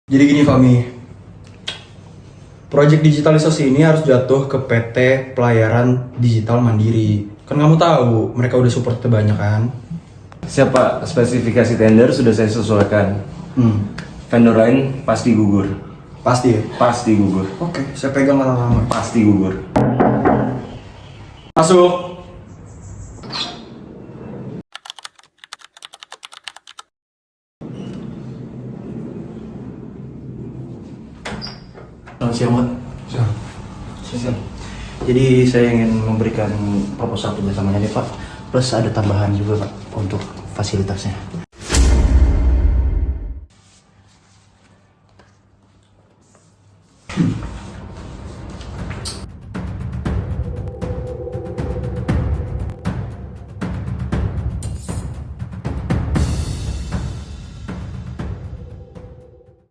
Jadi gini Fami, proyek digitalisasi ini harus jatuh ke PT Pelayaran Digital Mandiri. Kan kamu tahu, mereka udah support banyak kan? Siapa spesifikasi tender sudah saya sesuaikan. Vendor lain pasti gugur. Pasti ya? Pasti gugur. Oke, saya pegang lama-lama. Pasti gugur. Masuk! Selamat siang, Mbak. Siap. Jadi saya ingin memberikan proposal kerjasamanya nih Pak. Plus ada tambahan juga Pak untuk fasilitasnya.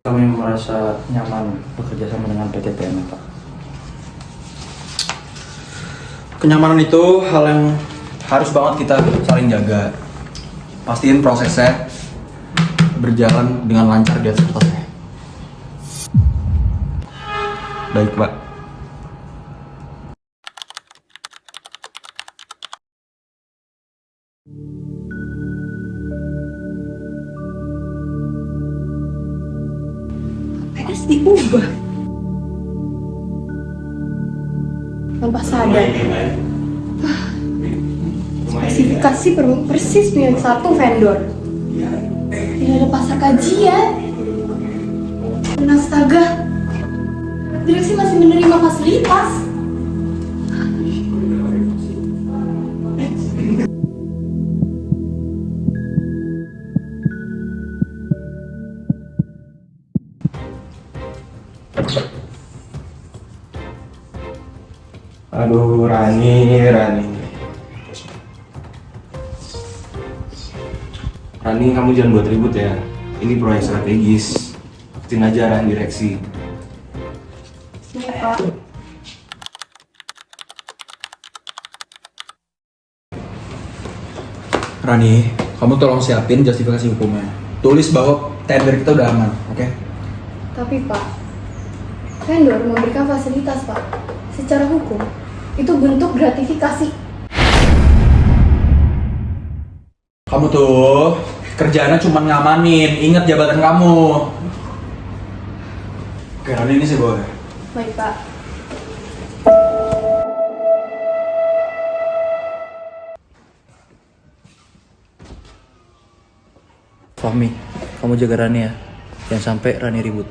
Kami merasa nyaman bekerja sama dengan PT PMN Pak. Kenyamanan itu hal yang harus banget kita saling jaga. Pastiin prosesnya berjalan dengan lancar di atas kertasnya. Baik, Pak. PS diubah tanpa sadar. Spesifikasi persis punya satu vendor. Tidak ada pasar kajian. Dan astaga, direksi masih menerima fasilitas. Aduh, Rani. Rani, kamu jangan buat ribut ya. Ini proyek strategis. Ikutin aja arahan direksi. Iya, Pak. Rani, kamu tolong siapin justifikasi hukumnya. Tulis bahwa tender kita udah aman, oke? Tapi Pak, vendor memberikan fasilitas Pak. Secara hukum, itu bentuk gratifikasi. Kamu tuh kerjaannya cuma ngamanin, ingat jabatan kamu. Oke, Rani ini sih boleh. Baik Pak. Fahmi, kamu jaga Rani ya. Jangan sampai Rani ribut.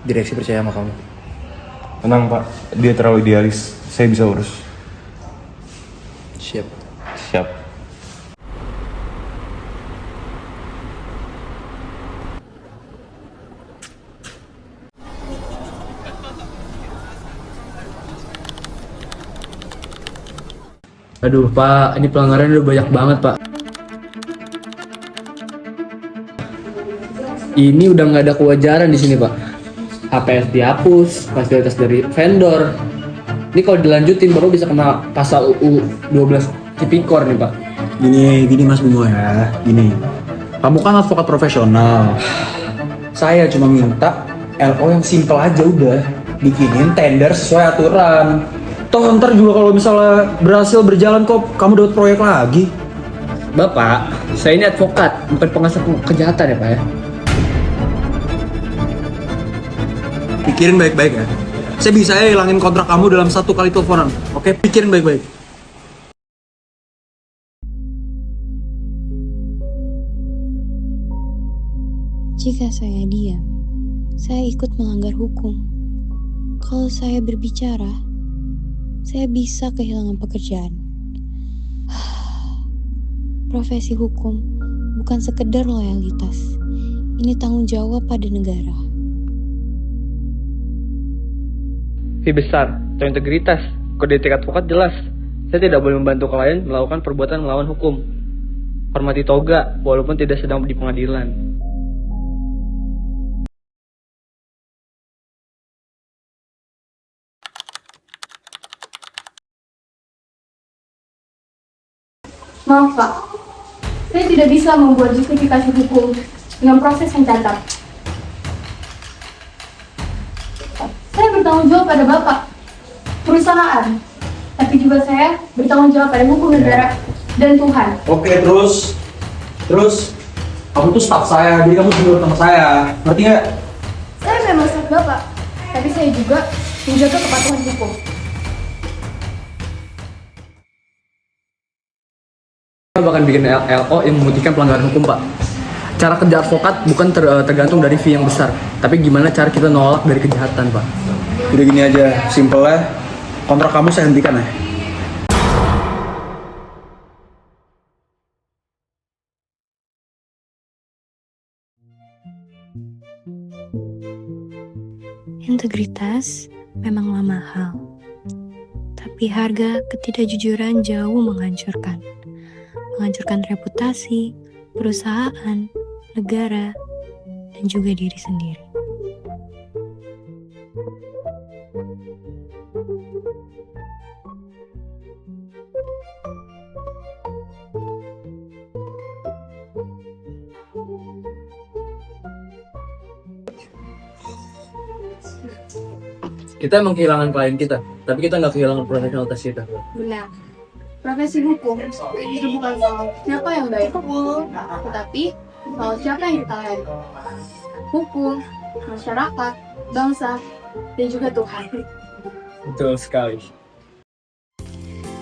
Direksi percaya sama kamu. Tenang, Pak. Dia terlalu idealis. Saya bisa urus. Siap. Siap. Aduh Pak, ini pelanggaran udah banyak banget Pak. Ini udah nggak ada kewajaran di sini Pak. HPS dihapus, fasilitas dari vendor. Ini kalau dilanjutin baru bisa kena pasal UU 12 Tipikor nih Pak. Gini Mas Bimo ya, gini. Kamu kan advokat profesional. Saya cuma minta LO yang simple aja udah. Bikinin tender sesuai aturan. Toh ntar juga kalau misalnya berhasil berjalan kok kamu dapat proyek lagi. Bapak, saya ini advokat, bukan pengasas kejahatan ya Pak ya. Pikirin baik-baik ya. Saya bisa ya hilangin kontrak kamu dalam 1 kali teleponan. Oke, pikirin baik-baik. Jika saya diam, saya ikut melanggar hukum. Kalau saya berbicara, saya bisa kehilangan pekerjaan. Profesi hukum bukan sekedar loyalitas. Ini tanggung jawab pada negara. Fee besar, atau integritas, kode etik advokat jelas. Saya tidak boleh membantu klien melakukan perbuatan melawan hukum. Hormati toga, walaupun tidak sedang di pengadilan. Maaf Pak, saya tidak bisa membuat justifikasi hukum dengan proses yang cacat. bertanggung jawab pada Bapak, perusahaan. Tapi juga saya bertanggung jawab pada hukum negara dan Tuhan. Oke, terus kamu tuh staff saya, jadi kamu jujur sama saya, ngerti nggak? Saya memang staf Bapak, tapi saya juga menjaga kepatuhan hukum. Kita bahkan bikin LO yang membuktikan pelanggaran hukum, Pak. Cara kerja advokat bukan tergantung dari fee yang besar, tapi gimana cara kita nolak dari kejahatan, Pak. Udah gini aja, simpelnya kontrak kamu saya hentikan ya. Integritas memanglah mahal, tapi harga ketidakjujuran jauh menghancurkan reputasi, perusahaan, negara, dan juga diri sendiri. Kita emang kehilangan klien kita, tapi kita nggak kehilangan profesionalitas kita. Benar. Profesi hukum itu bukan soal siapa yang baik, tetapi soal siapa yang ditahan. Hukum, masyarakat, bangsa, dan juga Tuhan. Betul sekali.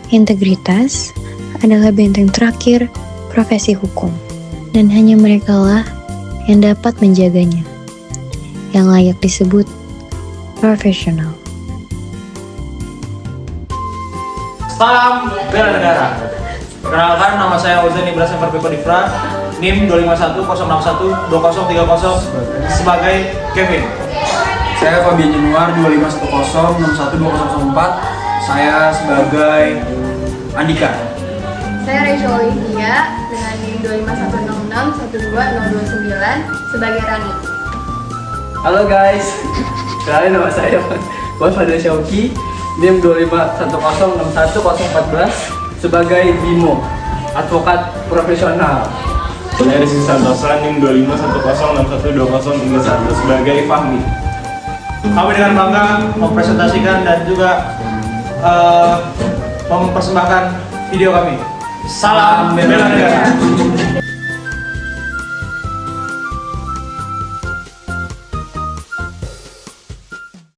Integritas adalah benteng terakhir profesi hukum, dan hanya merekalah yang dapat menjaganya, yang layak disebut profesional. Salam bela negara. Perkenalkan, nama saya Ozan Ibras Perpepo Divra, NIM 251-061-2030 sebagai Kevin. Saya Fabian Januar 251-61204. Saya sebagai Andika. Saya Rachel Olivia dengan NIM 25166-12029 sebagai Rani. Halo guys, kenalin nama saya Bos Fadil Syauki, NIM 251061014 sebagai Bimo, advokat profesional. Saya Rizky Santosa, NIM 251061201 sebagai Fahmi. Kami dengan bangga mempresentasikan dan juga mempersembahkan video kami. Salam bela negara.